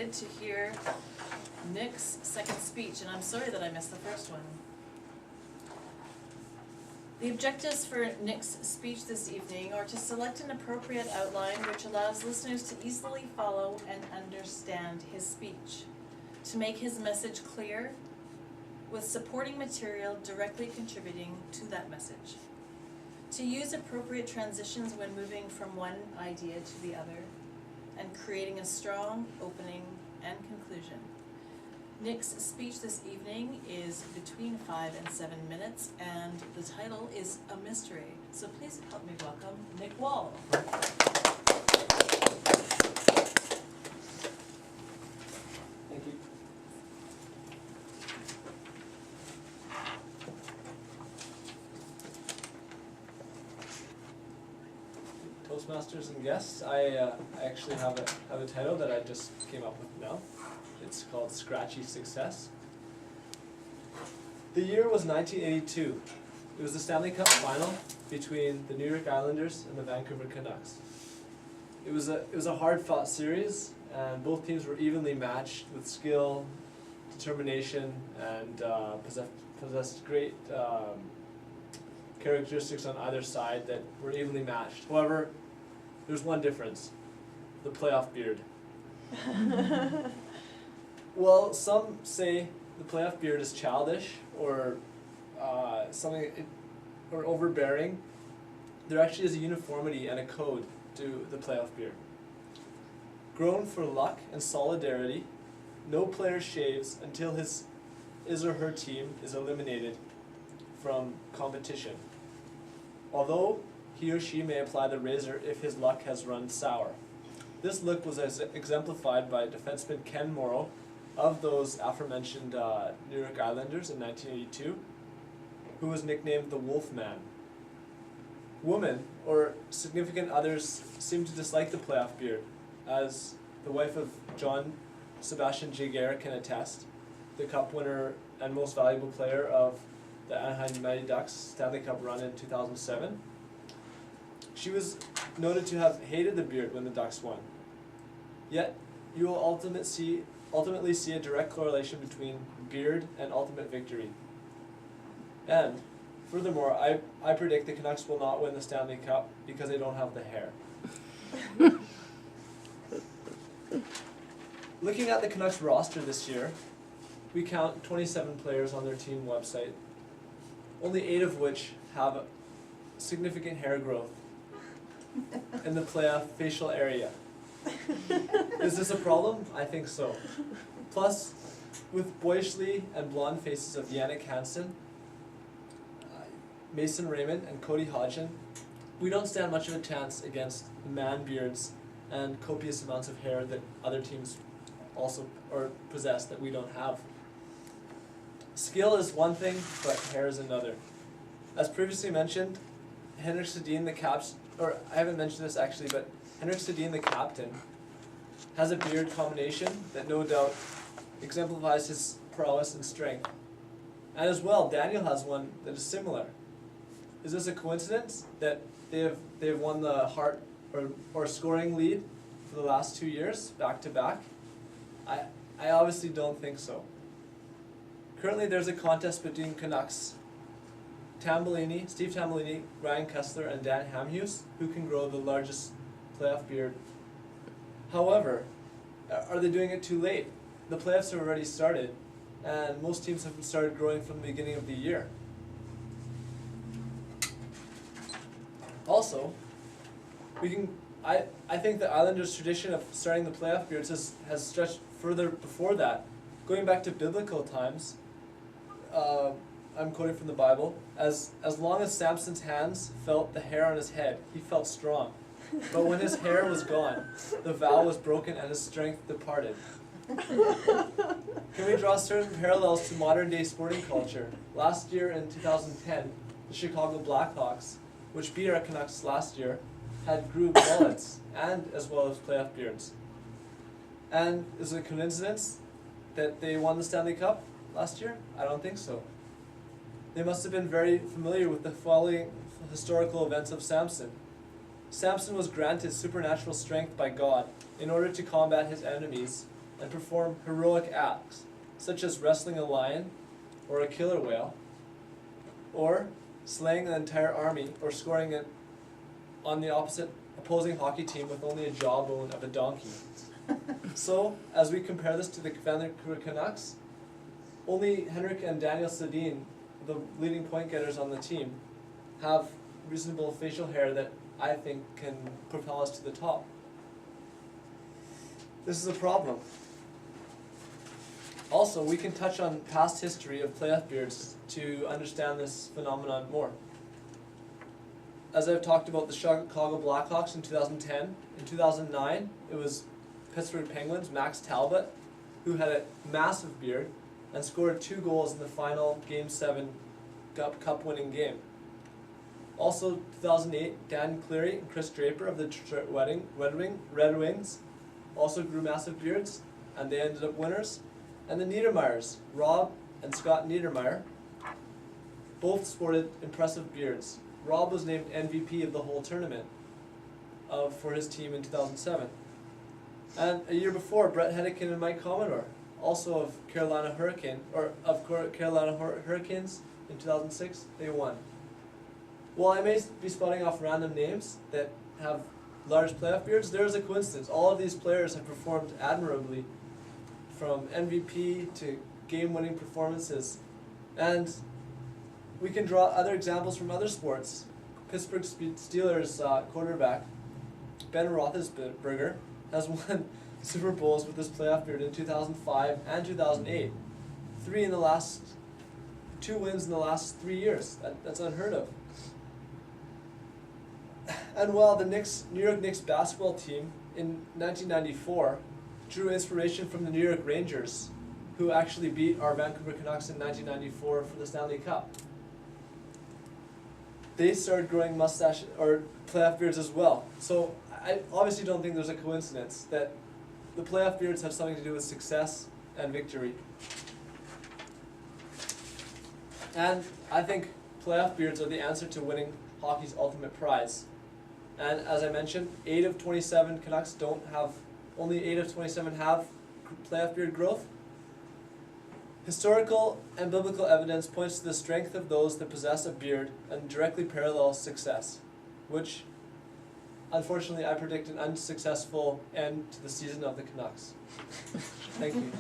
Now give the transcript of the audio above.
excited to hear Nick's second speech, and I'm sorry that I missed the first one. The objectives for Nick's speech this evening are to select an appropriate outline which allows listeners to easily follow and understand his speech, to make his message clear, with supporting material directly contributing to that message, to use appropriate transitions when moving from one idea to the other, and creating a strong opening and conclusion. Nick's speech this evening is between 5 and 7 minutes, and the title is A Mystery. So please help me welcome Nick Wall. Thank you. Toastmasters and guests, I actually have a title that I just came up with now. It's called Scratchy Success. The year was 1982. It was the Stanley Cup final between the New York Islanders and the Vancouver Canucks. It was a hard-fought series, and both teams were evenly matched with skill, determination, and possessed great characteristics on either side that were evenly matched. However, there's one difference: the playoff beard. Well, some say the playoff beard is childish or or overbearing. There actually is a uniformity and a code to the playoff beard. Grown for luck and solidarity, no player shaves until his or her team is eliminated from competition, although he or she may apply the razor if his luck has run sour. This look was exemplified by defenseman Ken Morrow of those aforementioned New York Islanders in 1982, who was nicknamed the Wolfman. Women, or significant others, seem to dislike the playoff beard, as the wife of John Sebastian Jaguar can attest, the Cup winner and most valuable player of the Anaheim Mighty Ducks Stanley Cup run in 2007. She was noted to have hated the beard when the Ducks won. Yet, you will ultimately see a direct correlation between beard and ultimate victory. And, furthermore, I predict the Canucks will not win the Stanley Cup because they don't have the hair. Looking at the Canucks roster this year, we count 27 players on their team website, only 8 of which have significant hair growth in the playoff facial area. Is this a problem? I think so. Plus, with boyishly and blonde faces of Yannick Hansen, Mason Raymond, and Cody Hodgson, we don't stand much of a chance against man beards and copious amounts of hair that other teams also possess that we don't have. Skill is one thing, but hair is another. As previously mentioned, Henrik Sedin, I haven't mentioned this actually, but Henrik Sedin, the captain, has a beard combination that no doubt exemplifies his prowess and strength. And as well, Daniel has one that is similar. Is this a coincidence that they've won the Hart or scoring lead for the last 2 years, back to back? I obviously don't think so. Currently there's a contest between Canucks, Steve Tambellini, Ryan Kessler, and Dan Hamhuis, who can grow the largest playoff beard. However, are they doing it too late? The playoffs have already started, and most teams have started growing from the beginning of the year. Also, I think the Islanders' tradition of starting the playoff beards has stretched further before that. Going back to biblical times, I'm quoting from the Bible, as long as Samson's hands felt the hair on his head, he felt strong. But when his hair was gone, the vow was broken and his strength departed. Can we draw certain parallels to modern day sporting culture? Last year in 2010, the Chicago Blackhawks, which beat our Canucks last year, grew bullets and as well as playoff beards. And is it a coincidence that they won the Stanley Cup last year? I don't think so. They must have been very familiar with the following historical events of Samson. Samson was granted supernatural strength by God in order to combat his enemies and perform heroic acts, such as wrestling a lion or a killer whale, or slaying an entire army, or scoring it on the opposing hockey team with only a jawbone of a donkey. So, as we compare this to the Vancouver Canucks, only Henrik and Daniel Sedin, the leading point getters on the team, have reasonable facial hair that I think can propel us to the top. This is a problem. Also, we can touch on past history of playoff beards to understand this phenomenon more. As I've talked about the Chicago Blackhawks in 2010, in 2009 it was Pittsburgh Penguins' Max Talbot, who had a massive beard and scored 2 goals in the final Game 7 Cup winning game. Also 2008, Dan Cleary and Chris Draper of the Detroit Red Wings also grew massive beards, and they ended up winners. And the Niedermeyers, Rob and Scott Niedermeyer, both sported impressive beards. Rob was named MVP of the whole tournament for his team in 2007. And a year before, Brett Hedican and Mike Commodore, also of Carolina Hurricanes in 2006, they won. While I may be spouting off random names that have large playoff beards, there is a coincidence. All of these players have performed admirably, from MVP to game-winning performances. And we can draw other examples from other sports. Pittsburgh Steelers quarterback Ben Roethlisberger has won Super Bowls with his playoff beard in 2005 and 2008. 2 wins in the last 3 years. That's unheard of. And while the New York Knicks basketball team in 1994 drew inspiration from the New York Rangers, who actually beat our Vancouver Canucks in 1994 for the Stanley Cup, they started growing mustache or playoff beards as well. So I obviously don't think there's a coincidence that the playoff beards have something to do with success and victory. And I think playoff beards are the answer to winning hockey's ultimate prize. And as I mentioned, 8 of 27 Canucks only 8 of 27 have playoff beard growth. Historical and biblical evidence points to the strength of those that possess a beard and directly parallels success, which unfortunately I predict an unsuccessful end to the season of the Canucks. Thank you.